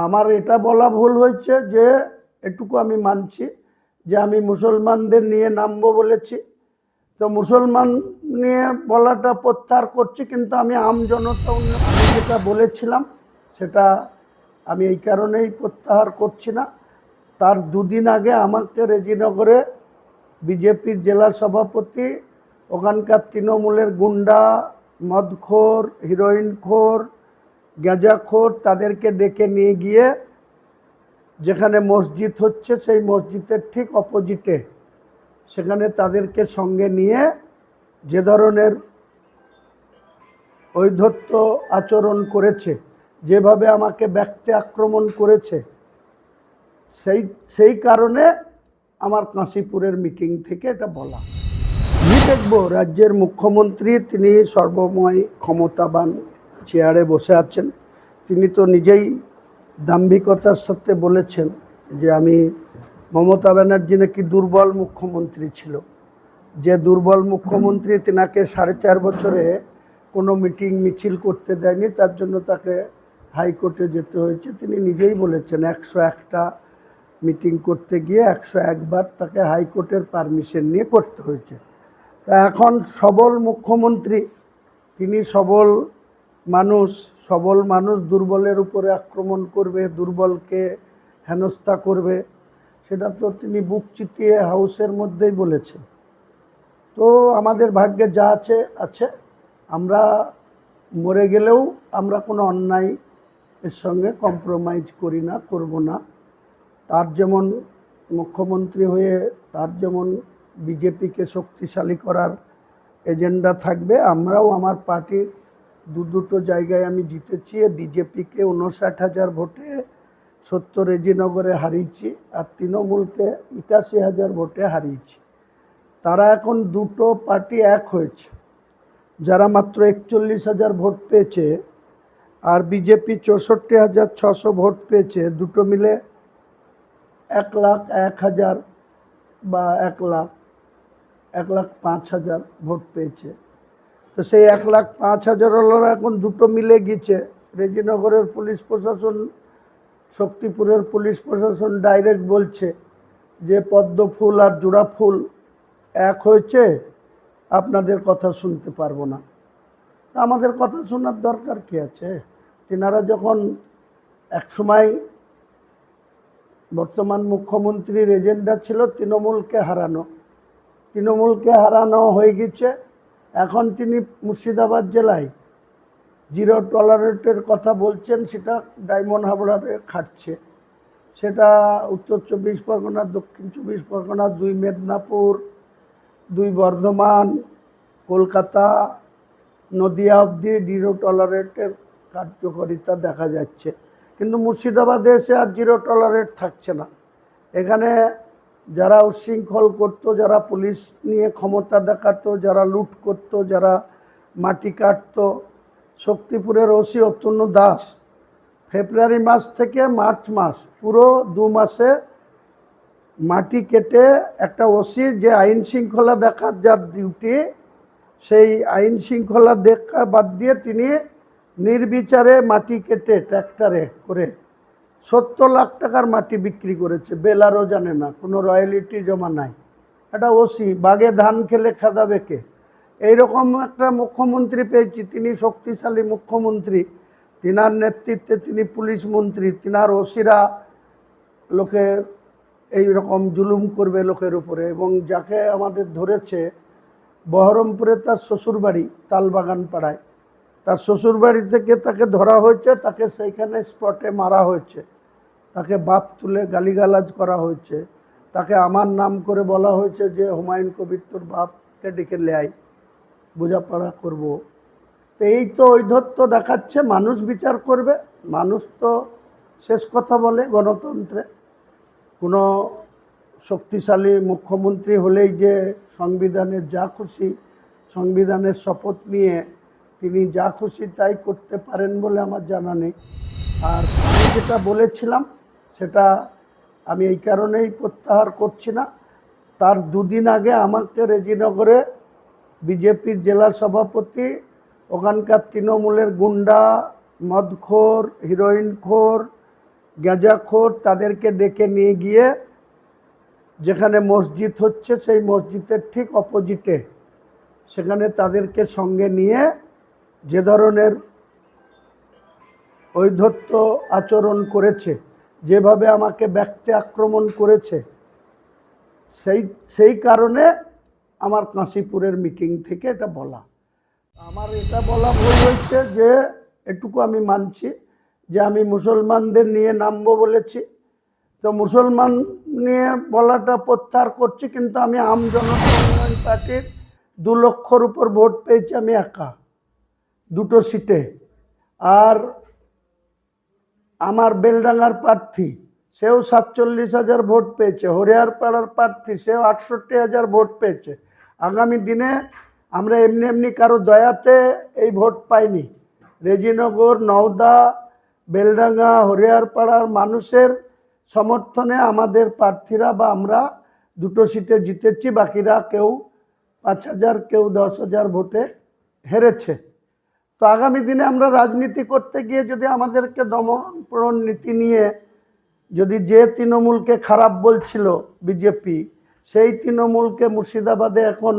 আমার এটা বলা ভুল হয়েছে যে এটুকু আমি মানছি যে আমি মুসলমানদের নিয়ে নামবো বলেছি, তো মুসলমান নিয়ে বলাটা প্রত্যাহার করছি, কিন্তু আমি জনতা আমি যেটা বলেছিলাম সেটা আমি এই কারণেই প্রত্যাহার করছি না। তার দুদিন আগে আমাকে রেজিনগরে বিজেপির জেলা সভাপতি, ওখানকার তৃণমূলের গুন্ডা, মদখোর, হিরোইনখোর, গাঁজাখোর তাদেরকে ডেকে নিয়ে গিয়ে যেখানে মসজিদ হচ্ছে সেই মসজিদের ঠিক অপোজিটে সেখানে তাদেরকে সঙ্গে নিয়ে যে ধরনের ঔদ্ধত্য আচরণ করেছে, যেভাবে আমাকে ব্যক্তি আক্রমণ করেছে, সেই কারণে আমার কাশীপুরের মিটিং থেকে এটা বলা। আমি দেখব রাজ্যের মুখ্যমন্ত্রী, তিনি সর্বময় ক্ষমতাবান চেয়ারে বসে আছেন। তিনি তো নিজেই দাম্ভিকতার সাথে বলেছেন যে আমি মমতা ব্যানার্জি নাকি দুর্বল মুখ্যমন্ত্রী ছিল, যে দুর্বল মুখ্যমন্ত্রী তেনাকে 4.5 বছরে কোনো মিটিং মিছিল করতে দেয়নি, তার জন্য তাকে হাইকোর্টে যেতে হয়েছে। তিনি নিজেই বলেছেন 101টা মিটিং করতে গিয়ে 101 বার তাকে হাইকোর্টের পারমিশন নিয়ে করতে হয়েছে। তা এখন সবল মুখ্যমন্ত্রী, তিনি সবল মানুষ দুর্বলের উপরে আক্রমণ করবে, দুর্বলকে হেনস্থা করবে, সেটা তো তিনি বুক চিতিয়ে হাউসের মধ্যেই বলেছেন। তো আমাদের ভাগ্যে যা আছে আছে, আমরা মরে গেলেও আমরা কোনো অন্যায় এর সঙ্গে কম্প্রোমাইজ করি না, করব না। তার যেমন মুখ্যমন্ত্রী হয়ে তার যেমন বিজেপিকে শক্তিশালী করার এজেন্ডা থাকবে, আমরাও আমার পার্টির দুটো জায়গায় আমি জিতেছি। বিজেপিকে 59,000 ভোটে 70 রেজিনগরে হারিয়েছি, আর তৃণমূলকে 81,000 ভোটে হারিয়েছি। তারা এখন দুটো পার্টি এক হয়েছে, যারা মাত্র 41,000 ভোট পেয়েছে আর বিজেপি 64,600 ভোট পেয়েছে, দুটো মিলে 1,01,000 বা 1,05,000 ভোট পেয়েছে। তো সেই 1,05,000 এখন দুটো মিলে গেছে। রেজিনগরের পুলিশ প্রশাসন, শক্তিপুরের পুলিশ প্রশাসন ডাইরেক্ট বলছে যে পদ্ম ফুল আর জোড়া ফুল এক হয়েছে, আপনাদের কথা শুনতে পারবো না। আমাদের কথা শোনার দরকার কি আছে? তেনারা যখন একসময় বর্তমান মুখ্যমন্ত্রীর এজেন্ডা ছিল তৃণমূলকে হারানো হয়ে গেছে। এখন তিনি মুর্শিদাবাদ জেলায় জিরো টলারেটের কথা বলছেন, সেটা ডায়মন্ড হাবড়ারে খাটছে। সেটা উত্তর 24 পরগনা, দক্ষিণ 24 পরগনা, 2 মেদিনীপুর, 2 বর্ধমান, কলকাতা, নদিয়া অবধি জিরো টলারেটের কার্যকারিতা দেখা যাচ্ছে। কিন্তু মুর্শিদাবাদে এসে আর জিরো টলারেট থাকছে না। এখানে যারা উচ্ছৃঙ্খল করতো, যারা পুলিশ নিয়ে ক্ষমতা দেখাতো, যারা লুট করতো, যারা মাটি কাটতো, শক্তিপুরের ওসি অতুন্য দাস ফেব্রুয়ারি মাস থেকে মার্চ মাস পুরো 2 মাসে মাটি কেটে, একটা ওসি যে আইন শৃঙ্খলা দেখার যার ডিউটি, সেই আইন শৃঙ্খলা দেখা বাদ দিয়ে তিনি নির্বিচারে মাটি কেটে ট্র্যাক্টরে করে 70 লাখ টাকার মাটি বিক্রি করেছে। বেলারও জানে না, কোনো রয়্যালিটি জমা নাই। একটা ওসি, বাগে ধান খেলে খাদাবে কে? এইরকম একটা মুখ্যমন্ত্রী পেয়েছি। তিনি শক্তিশালী মুখ্যমন্ত্রী, তিনার নেতৃত্বে তিনি পুলিশ মন্ত্রী, তিনার ওসিরা লোকে এইরকম জুলুম করবে লোকের উপরে। এবং যাকে আমাদের ধরেছে বহরমপুরে, তার শ্বশুরবাড়ি তালবাগান পাড়ায়, তার শ্বশুরবাড়ি থেকে তাকে ধরা হয়েছে, তাকে সেইখানে স্পটে মারা হয়েছে, তাকে বাপ তুলে গালিগালাজ করা হয়েছে, তাকে আমার নাম করে বলা হয়েছে যে হুমায়ুন কবির তোর বাপকে ডেকে লেয়াই, বোঝাপড়া করব। তো এই তো ঔদ্ধত্য দেখাচ্ছে। মানুষ বিচার করবে, মানুষ তো শেষ কথা বলে গণতন্ত্রে। কোনো শক্তিশালী মুখ্যমন্ত্রী হলেই যে সংবিধানের যা খুশি, সংবিধানের শপথ নিয়ে তিনি যা খুশি তাই করতে পারেন বলে আমার জানা নেই। আর আমি যেটা বলেছিলাম সেটা আমি এই কারণেই প্রত্যাহার করছি না। তার দুদিন আগে আমাকে রেজিনগরে বিজেপির জেলা সভাপতি, ওখানকার তৃণমূলের গুন্ডা, মদখোর, হিরোইনখোর, গাঁজাখোর তাদেরকে ডেকে নিয়ে গিয়ে যেখানে মসজিদ হচ্ছে সেই মসজিদের ঠিক অপোজিটে সেখানে তাদেরকে সঙ্গে নিয়ে যে ধরনের ঔদ্ধত্য আচরণ করেছে, যেভাবে আমাকে ব্যক্তি আক্রমণ করেছে, সেই কারণে আমার কাশীপুরের মিটিং থেকে এটা বলা। আমার এটা বলা ভুল হয়েছে যে এটুকু আমি মানছি যে আমি মুসলমানদের নিয়ে নামবো বলেছি, তো মুসলমান নিয়ে বলাটা প্রত্যাহার করছি, কিন্তু আমি আম জনতা উন্নয়ন পার্টির 2 লক্ষর উপর ভোট পেয়েছি আমি একা 2টো সিটে। আর আমার বেলডাঙ্গার প্রার্থী সেও 47,000 ভোট পেয়েছে, হরিয়ারপাড়ার প্রার্থী সেও 68,000 ভোট পেয়েছে। আগামী দিনে আমরা এমনি এমনি কারো দয়াতে এই ভোট পাইনি। রেজিনগর, নওদা, বেলডাঙ্গা, হরিয়ারপাড়ার মানুষের সমর্থনে আমাদের প্রার্থীরা বা আমরা 2টো সিটে জিতেছি, বাকিরা কেউ 5,000 কেউ 10,000 ভোটে হেরেছে। তো আগামী দিনে আমরা রাজনীতি করতে গিয়ে যদি আমাদেরকে দমন নীতি নিয়ে যদি যে তৃণমূলকে খারাপ বলছিল বিজেপি, সেই তৃণমূলকে মুর্শিদাবাদে এখন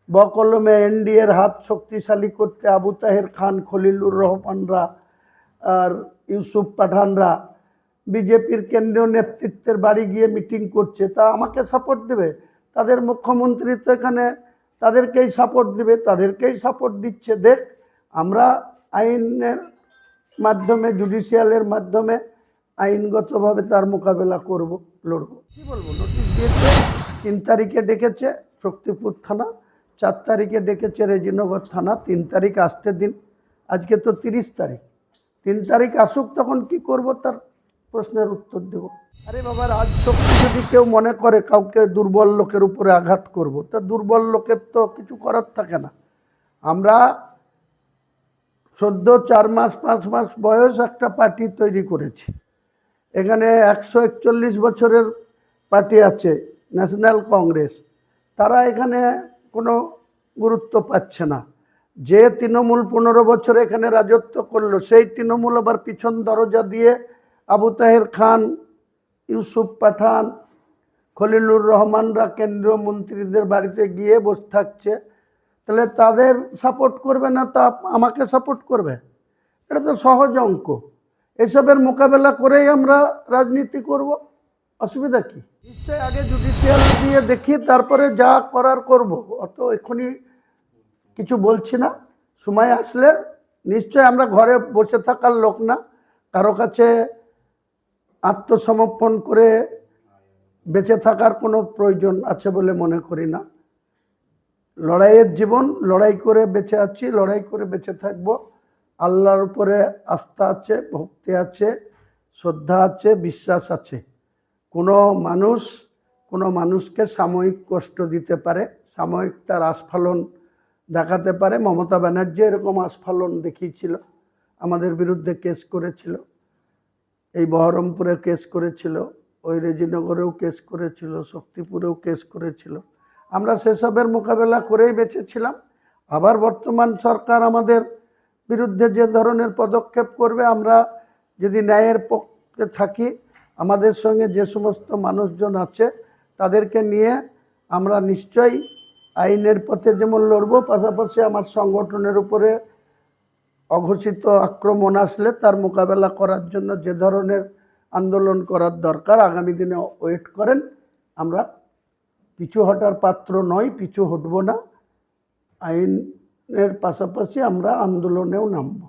বকলমে এনডিএর হাত শক্তিশালী করতে আবু তাহের খান, খলিলুর রহমানরা আর ইউসুফ পাঠানরা বিজেপির কেন্দ্রীয় নেতৃত্বের বাড়ি গিয়ে মিটিং করছে, তা আমাকে সাপোর্ট দেবে? তাদের মুখ্যমন্ত্রী তো এখানে তাদেরকেই সাপোর্ট দেবে, তাদেরকেই সাপোর্ট দিচ্ছে। দেখ, আমরা আইনের মাধ্যমে, জুডিশিয়ালের মাধ্যমে আইনগতভাবে তার মোকাবেলা করব, লড়ব। কী বলবো, নোটিশ দিয়েছে, 3 তারিখে ডেকেছে শক্তিপুর থানা, 4 তারিখে ডেকেছে রেজিনগর থানা, 3 তারিখ আসতে দিন। আজকে তো 30 তারিখ, 3 তারিখ আসুক, তখন কি করব তার প্রশ্নের উত্তর দেব। আরে বাবা, রাজশক্তি যদি কেউ মনে করে কাউকে দুর্বল লোকের উপরে আঘাত করব, তা দুর্বল লোকের তো কিছু করার থাকে না। আমরা সদ্য 4 মাস 5 মাস বয়স একটা পার্টি তৈরি করেছি। এখানে 141 বছরের পার্টি আছে ন্যাশনাল কংগ্রেস, তারা এখানে কোনো গুরুত্ব পাচ্ছে না। যে তৃণমূল 15 বছর এখানে রাজত্ব করলো, সেই তৃণমূল আবার পিছন দরজা দিয়ে আবু তাহের খান, ইউসুফ পাঠান, খলিলুর রহমানরা কেন্দ্রীয় মন্ত্রীদের বাড়িতে গিয়ে বসে থাকছে। তাহলে তাদের সাপোর্ট করবে না, তা আমাকে সাপোর্ট করবে? এটা তো সহজ অঙ্ক। এসবের মোকাবেলা করেই আমরা রাজনীতি করব, অসুবিধা কি? নিশ্চয়ই আগে জুডিশিয়াল দিয়ে দেখি, তারপরে যা করার করব। অত এক্ষুনি কিছু বলছি না, সময় আসলে নিশ্চয়। আমরা ঘরে বসে থাকার লোক না, কারো কাছে আত্মসমর্পণ করে বেঁচে থাকার কোনো প্রয়োজন আছে বলে মনে করি না। লড়াইয়ের জীবন, লড়াই করে বেঁচে আছি, লড়াই করে বেঁচে থাকব। আল্লাহর উপরে আস্থা আছে, ভক্তি আছে, শ্রদ্ধা আছে, বিশ্বাস আছে। কোনো মানুষকে সাময়িক কষ্ট দিতে পারে, সাময়িক তার আস্ফালন দেখাতে পারে। মমতা ব্যানার্জি এরকম আস্ফালন দেখিয়েছিল, আমাদের বিরুদ্ধে কেস করেছিল, এই বহরমপুরে কেস করেছিল, ওই রেজিনগরেও কেস করেছিল, শক্তিপুরেও কেস করেছিল। আমরা সেসবের মোকাবেলা করেই বেঁচেছিলাম। আবার বর্তমান সরকার আমাদের বিরুদ্ধে যে ধরনের পদক্ষেপ করবে, আমরা যদি ন্যায়ের পক্ষে থাকি, আমাদের সঙ্গে যে সমস্ত মানুষজন আছে তাদেরকে নিয়ে আমরা নিশ্চয়ই আইনের পথে যেমন লড়ব, পাশাপাশি আমার সংগঠনের উপরে অঘোষিত আক্রমণ আসলে তার মোকাবেলা করার জন্য যে ধরনের আন্দোলন করার দরকার আগামী দিনে ওয়েট করেন। আমরা পিছু হটার পাত্র নই, পিছু হটব না। আইনের পাশাপাশি আমরা আন্দোলনেও নামব।